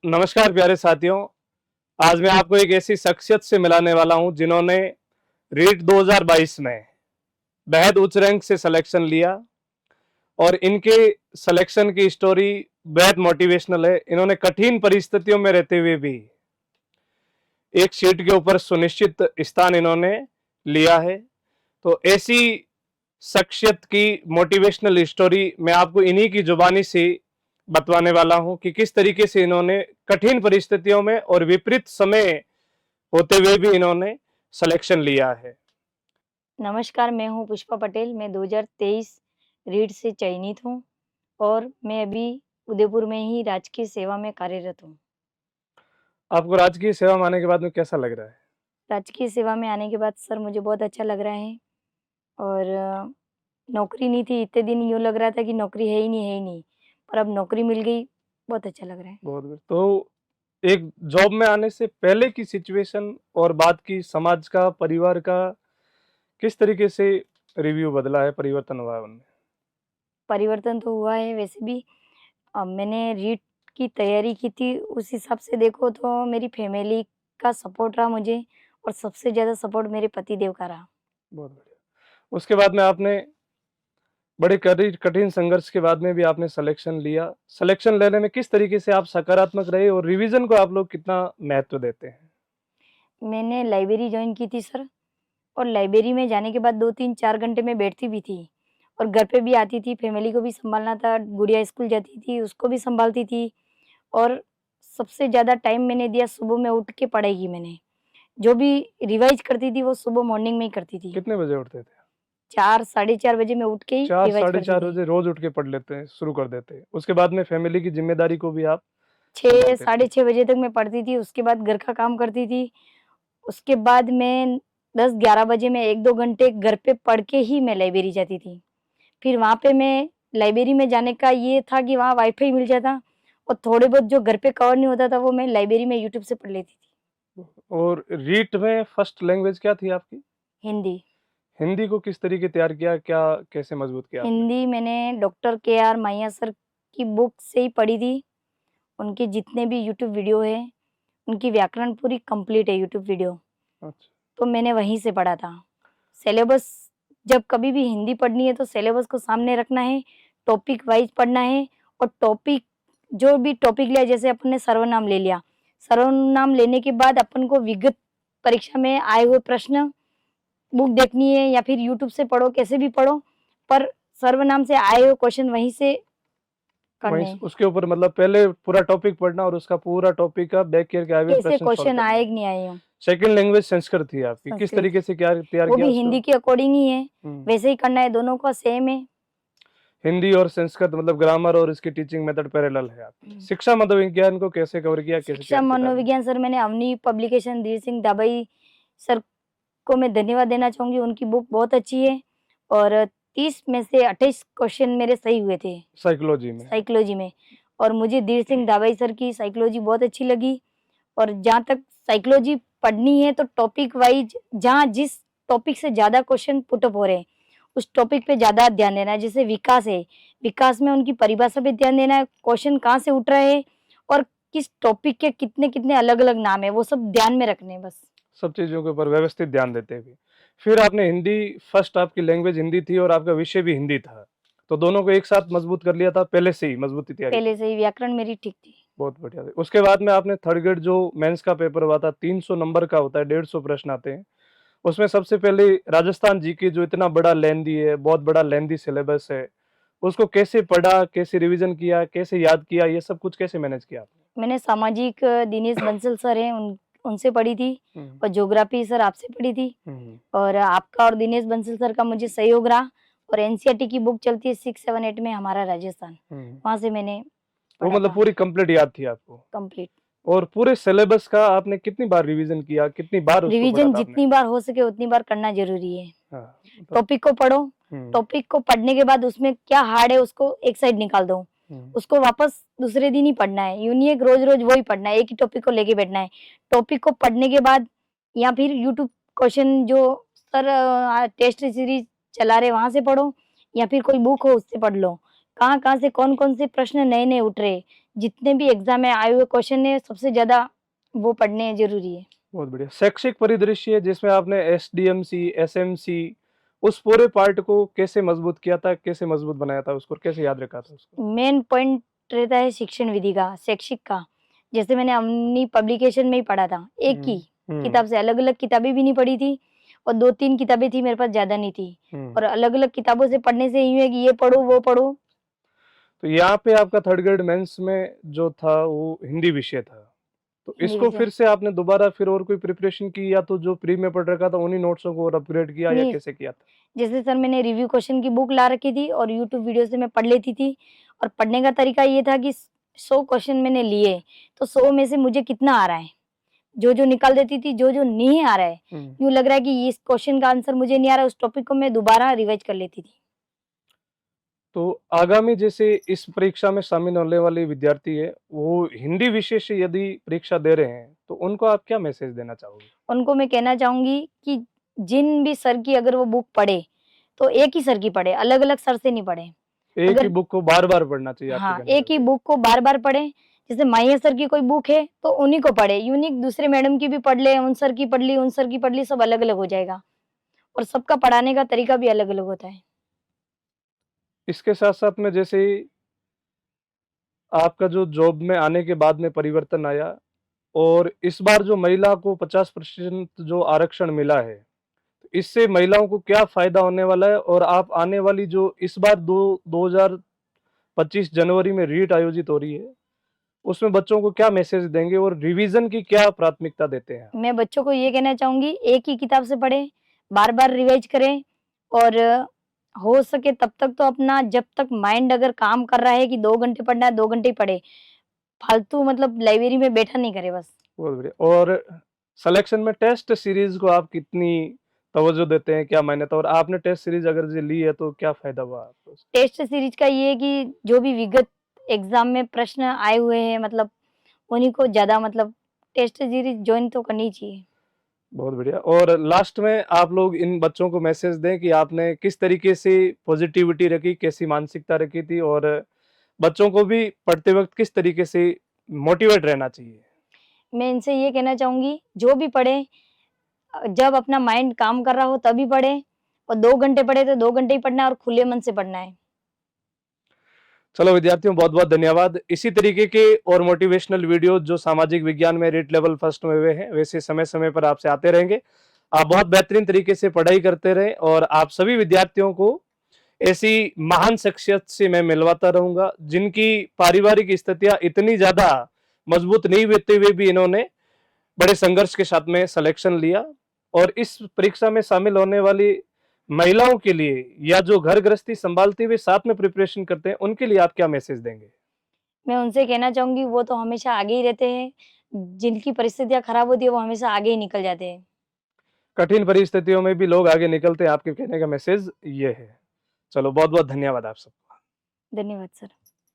नमस्कार प्यारे साथियों। आज मैं आपको एक ऐसी शख्सियत से मिलाने वाला हूं जिन्होंने रीट 2022 में बेहद उच्च रैंक से सिलेक्शन लिया और इनके सिलेक्शन की स्टोरी बेहद मोटिवेशनल है। इन्होंने कठिन परिस्थितियों में रहते हुए भी एक सीट के ऊपर सुनिश्चित स्थान इन्होंने लिया है। तो ऐसी शख्सियत की मोटिवेशनल स्टोरी मैं आपको इन्हीं की जुबानी से बतवाने वाला हूं कि किस तरीके से इन्होंने कठिन परिस्थितियों में और विपरीत समय होते हुए भी इन्होंने सिलेक्शन लिया है। नमस्कार, मैं हूँ पुष्पा पटेल। मैं 2023 रीट से चयनित हूँ और मैं अभी उदयपुर में ही राजकीय सेवा में कार्यरत हूँ। आपको राजकीय सेवा में आने के बाद में कैसा लग रहा है? राजकीय सेवा में आने के बाद सर मुझे बहुत अच्छा लग रहा है और नौकरी नहीं थी, इतने दिन यूँ लग रहा था कि नौकरी है ही नहीं, पर अब नौकरी मिल गई, बहुत अच्छा लग रहा है। बहुत बढ़िया। तो एक जॉब में आने से पहले की सिचुएशन और बाद की समाज का, परिवार का किस तरीके से रिव्यू बदला है, परिवर्तन हुआ है उनमें? परिवर्तन तो हुआ है वैसे भी। मैंने रीट की तैयारी की थी, उस हिसाब से देखो तो मेरी फैमिली का सपोर्ट रहा मुझे और सबसे ज़्यादा सपोर्ट मेरे पतिदेव का रहा। बहुत बढ़िया। उसके बाद में आपने बड़े कठिन संघर्ष के बाद में भी आपने सिलेक्शन लिया। सिलेक्शन लेने में किस तरीके से आप सकारात्मक रहे और रिवीजन को आप लोग कितना महत्व देते हैं? मैंने लाइब्रेरी जॉइन की थी सर और लाइब्रेरी में जाने के बाद 2-3-4 घंटे मैं बैठती भी थी और घर पे भी आती थी, फैमिली को भी सँभालना था, गुड़िया स्कूल जाती थी, उसको भी सँभालती थी और सबसे ज़्यादा टाइम मैंने दिया सुबह में उठ के पढ़ाई की मैंने। जो भी रिवाइज़ करती थी वो सुबह मॉर्निंग में ही करती थी। कितने बजे उठते थे? 4 साढ़े 4 बजे मैं उठ के ही 4 रिवाइज़ साढ़े करती 4 थी। बजे रोज़ उठ के पढ़ लेते हैं, शुरू कर देते हैं। उसके बाद में फैमिली की ज़िम्मेदारी को भी आप 6 सँभालते साढ़े थे। 6 बजे तक मैं पढ़ती थी, उसके बाद घर का काम करती थी। उसके बाद मैं 10-11 बजे मैं 1-2 घंटे घर पे पढ़ के ही मैं लाइब्रेरी जाती थी। फिर वहाँ पे मैं लाइब्रेरी में जाने का ये था कि वहाँ वाईफ़ाई मिल जाता और थोड़े बहुत जो घर पे कवर नहीं होता था वो मैं लाइब्रेरी में यूट्यूब से पढ़ लेती थी। और रीट में फर्स्ट लैंग्वेज क्या थी आपकी? हिंदी। हिंदी को किस तरीके तैयार किया? क्या कैसे मजबूत किया आपने? हिंदी मैंने डॉक्टर के.आर. माहिया सर की बुक से ही पढ़ी थी। उनके जितने भी यूट्यूब वीडियो हैं, उनकी व्याकरण पूरी कंप्लीट है यूट्यूब वीडियो, अच्छा। तो मैंने वहीं से पढ़ा था। सिलेबस जब कभी भी हिंदी पढ़नी है तो सिलेबस को सामने रखना है, टॉपिक वाइज़ पढ़ना है और टॉपिक जो भी टॉपिक लिया जैसे अपन ने सर्वनाम ले लिया, सर्वनाम लेने के बाद अपन को विगत परीक्षा में आए हुए प्रश्न बुक देखनी है या फिर यूट्यूब से पढ़ो, कैसे भी पढ़ो, पर सर्वनाम से आए हुए क्वेश्चन वहीं से वहीं करने से हैं। उसके ऊपर मतलब पहले पूरा टॉपिक पढ़ना और उसका पूरा टॉपिक का बैक करके आए हुए कैसे प्रश्न सॉल्व क्वेश्चन करना आए है। कि नहीं आए हों, सेकंड लैंग्वेज संस्कृत थी आपकी। किस संस्कृत। तरीके से क्या तैयार वो किया भी उसको? हिंदी के अकॉर्डिंग ही है, हुँ। वैसे ही करना है, दोनों का सेम है। हिंदी और संस्कृत मतलब ग्रामर और इसकी टीचिंग मेथड पैरेलल है आपकी। शिक्षा मनोविज्ञान को कैसे कवर किया, कैसे शिक्षा तैयार किया था आपने? मनोविज्ञान सर मैंने अवनी पब्लिकेशन धीर सिंह दाबई सर को मैं धन्यवाद देना चाहूँगी, उनकी बुक बहुत अच्छी है और 30 में से 28 क्वेश्चन मेरे सही हुए थे साइकोलॉजी में। साइकोलॉजी में और मुझे धीर सिंह दाबई सर की साइकोलॉजी बहुत अच्छी लगी और जहाँ तक साइकोलॉजी पढ़नी है तो टॉपिक वाइज़ जहाँ जिस टॉपिक से ज़्यादा क्वेश्चन पुट अप हो रहे हैं, उस टॉपिक पे ज़्यादा ध्यान देना है। जैसे विकास है, विकास में उनकी परिभाषा पे ध्यान देना है, क्वेश्चन कहाँ से उठ रहे हैं और किस टॉपिक के कितने-कितने अलग-अलग नाम है, वो सब ध्यान में रखने हैं बस। सब चीज़ों के ऊपर व्यवस्थित ध्यान देते हुए। फिर आपने हिंदी फर्स्ट आपकी लैंग्वेज हिंदी थी और आपका विषय भी हिंदी था। तो दोनों को एक साथ मजबूत कर लिया था, पहले से ही मजबूती तैयारी पहले थी। से ही व्याकरण मेरी ठीक थी। बहुत बढ़िया। उसके बाद में आपने थर्ड ग्रेड जो मेंस का पेपर हुआ था, 300 नंबर का होता है, 150 प्रश्न आते हैं। उसमें सबसे पहले राजस्थान जीके जो इतना बड़ा लेंथी है, बहुत बड़ा लेंथी सिलेबस है, उसको कैसे पढ़ा, कैसे रिवीजन किया, कैसे याद किया, ये सब कुछ कैसे मैनेज किया आपने? मैंने सामाजिक दिनेश बंसल सर हैं उनसे पढ़ी थी हुँ, और ज्योग्राफी सर आपसे पढ़ी थी हुँ, और आपका और दिनेश बंसल सर का मुझे सहयोग रहा और एनसीईआरटी की बुक चलती है 6, 7, 8 में हमारा राजस्थान, हुँ। वहाँ से मैंने वो पढ़ा मतलब था पूरी कंप्लीट याद थी आपको। कंप्लीट। और पूरे सिलेबस का आपने कितनी बार रिवीजन किया? कितनी बार उसको पढ़ा रिवीजन था आपने? जितनी बार हो सके उतनी बार करना ज़रूरी है। हाँ, मतलब टॉपिक को पढ़ो, हुँ, टॉपिक को पढ़ने के बाद उसमें क्या हार्ड है उसको एक साइड निकाल दो। हुँ। उसको वापस दूसरे दिन ही पढ़ना है, यूँ नहीं है कि रोज़-रोज़ वही पढ़ना है, एक ही टॉपिक को लेके बैठना है। टॉपिक को पढ़ने के बाद या फिर यूट्यूब क्वेश्चन जो सर टेस्ट सीरीज़ चला रहे वहाँ से पढ़ो या फिर कोई बुक हो उससे पढ़ लो। कहाँ-कहाँ से कौन-कौन से प्रश्न नए-नए उठ रहे, जितने भी एग्जाम में आए हुए क्वेश्चन है सबसे ज्यादा वो पढ़ने जरूरी है। बहुत बढ़िया। शैक्षिक परिदृश्य जिसमें आपने एसडीएमसी, एसएमसी, उस पूरे पार्ट को कैसे मजबूत किया था, कैसे मजबूत बनाया था उसको, और कैसे याद रखा था उसको? मेन पॉइंट रहता है शिक्षण विधि का, शैक्षिक का। जैसे मैंने अपनी पब्लिकेशन में ही पढ़ा था, एक ही किताब से, अलग अलग किताबें भी नहीं पढ़ी थी और 2-3 किताबें थी मेरे पास, ज्यादा नहीं थी। और अलग अलग किताबों से पढ़ने से यूं है कि ये पढ़ो वो पढ़ो। तो यहाँ पे आपका थर्ड ग्रेड मेंस में जो था वो हिंदी विषय था, तो हिंदी इसको विषय फिर से आपने दोबारा फिर और कोई प्रिपरेशन की, या तो जो प्री में पढ़ रखा था उन्हीं नोट्सों को और अपग्रेड किया, या नहीं, कैसे किया था? जैसे सर मैंने रिव्यू क्वेश्चन की बुक ला रखी थी और यूट्यूब वीडियो से मैं पढ़ लेती थी। और पढ़ने का तरीका ये था कि 100 क्वेश्चन मैंने लिए तो 100 में से मुझे कितना आ रहा है, जो जो निकाल देती थी, जो जो नहीं आ रहा है, यूं लग रहा है कि इस क्वेश्चन का आंसर मुझे नहीं आ रहा है, उस टॉपिक को मैं दोबारा रिवाइज कर लेती थी। तो आगामी जैसे इस परीक्षा में शामिल होने वाले विद्यार्थी है, वो हिंदी विषय से यदि परीक्षा दे रहे हैं, तो उनको आप क्या मैसेज देना चाहोगे? उनको मैं कहना चाहूंगी कि जिन भी सर की अगर वो बुक पढ़े तो एक ही सर की पढ़े, अलग अलग सर से नहीं पढ़े। एक ही अगर बुक को बार बार पढ़ना चाहिए आपके हाँ, कहने एक का ही मतलब? बुक को बार बार पढ़े। जैसे माहिया सर की कोई बुक है तो उन्हीं को पढ़े, यूनिक दूसरे मैडम की भी पढ़ ले, उन सर की पढ़ ली, उन सर की पढ़ ली, सब अलग अलग हो जाएगा। और सबका पढ़ाने का तरीका भी अलग अलग होता है। इसके साथ साथ में जैसे आपका जो जॉब में आने के बाद में परिवर्तन आया, और इस बार जो महिला को 50% जो आरक्षण मिला है, इससे महिलाओं को क्या फायदा होने वाला है, और आप आने वाली जो इस बार 2025 जनवरी में रीट आयोजित हो रही है, उसमें बच्चों को क्या मैसेज देंगे, और रिवीजन की क्या प्राथमिकता देते हैं? मैं बच्चों को ये कहना चाहूंगी, एक ही किताब से पढ़ें, बार बार रिवाइज करें। और हो सके तब तक तो अपना, जब तक माइंड अगर काम कर रहा है कि 2 घंटे पढ़ना है, 2 घंटे ही पढ़े। फालतू मतलब लाइब्रेरी में बैठा नहीं करे बस। बहुत बढ़िया। और सिलेक्शन में टेस्ट सीरीज को आप कितनी तवज्जो देते हैं, क्या मान्यता, और आपने टेस्ट सीरीज अगर जो ली है तो क्या फायदा हुआ आपको? टेस्ट सीरीज का ये है कि जो भी विगत एग्जाम में प्रश्न आए हुए हैं, मतलब उन्हीं को ज्यादा, मतलब टेस्ट सीरीज ज्वाइन तो करनी चाहिए। बहुत बढ़िया। और लास्ट में आप लोग इन बच्चों को मैसेज दें कि आपने किस तरीके से पॉजिटिविटी रखी, कैसी मानसिकता रखी थी, और बच्चों को भी पढ़ते वक्त किस तरीके से मोटिवेट रहना चाहिए? मैं इनसे ये कहना चाहूंगी, जो भी पढ़े, जब अपना माइंड काम कर रहा हो तभी पढ़े। और 2 घंटे पढ़े तो 2 घंटे ही पढ़ना है और खुले मन से पढ़ना है। चलो विद्यार्थियों, बहुत बहुत धन्यवाद। इसी तरीके के और मोटिवेशनल वीडियो जो सामाजिक विज्ञान में रेट लेवल फर्स्ट में हुए हैं, वैसे समय समय पर आपसे आते रहेंगे। आप बहुत बेहतरीन तरीके से पढ़ाई करते रहें, और आप सभी विद्यार्थियों को ऐसी महान शख्सियत से मैं मिलवाता रहूंगा, जिनकी पारिवारिक स्थितियां इतनी ज्यादा मजबूत नहीं होते हुए भी इन्होंने बड़े संघर्ष के साथ में सिलेक्शन लिया। और इस परीक्षा में शामिल होने वाली महिलाओं के लिए, या जो घर गृहस्थी संभालते हुए साथ में प्रिपरेशन करते हैं, उनके लिए आप क्या मैसेज देंगे? मैं उनसे कहना चाहूंगी, वो तो हमेशा आगे ही रहते हैं, जिनकी परिस्थितियां खराब होती है वो हमेशा आगे ही निकल जाते हैं। कठिन परिस्थितियों में भी लोग आगे निकलते हैं, आपके कहने का मैसेज ये है। चलो, बहुत बहुत धन्यवाद आप सबको। धन्यवाद सर।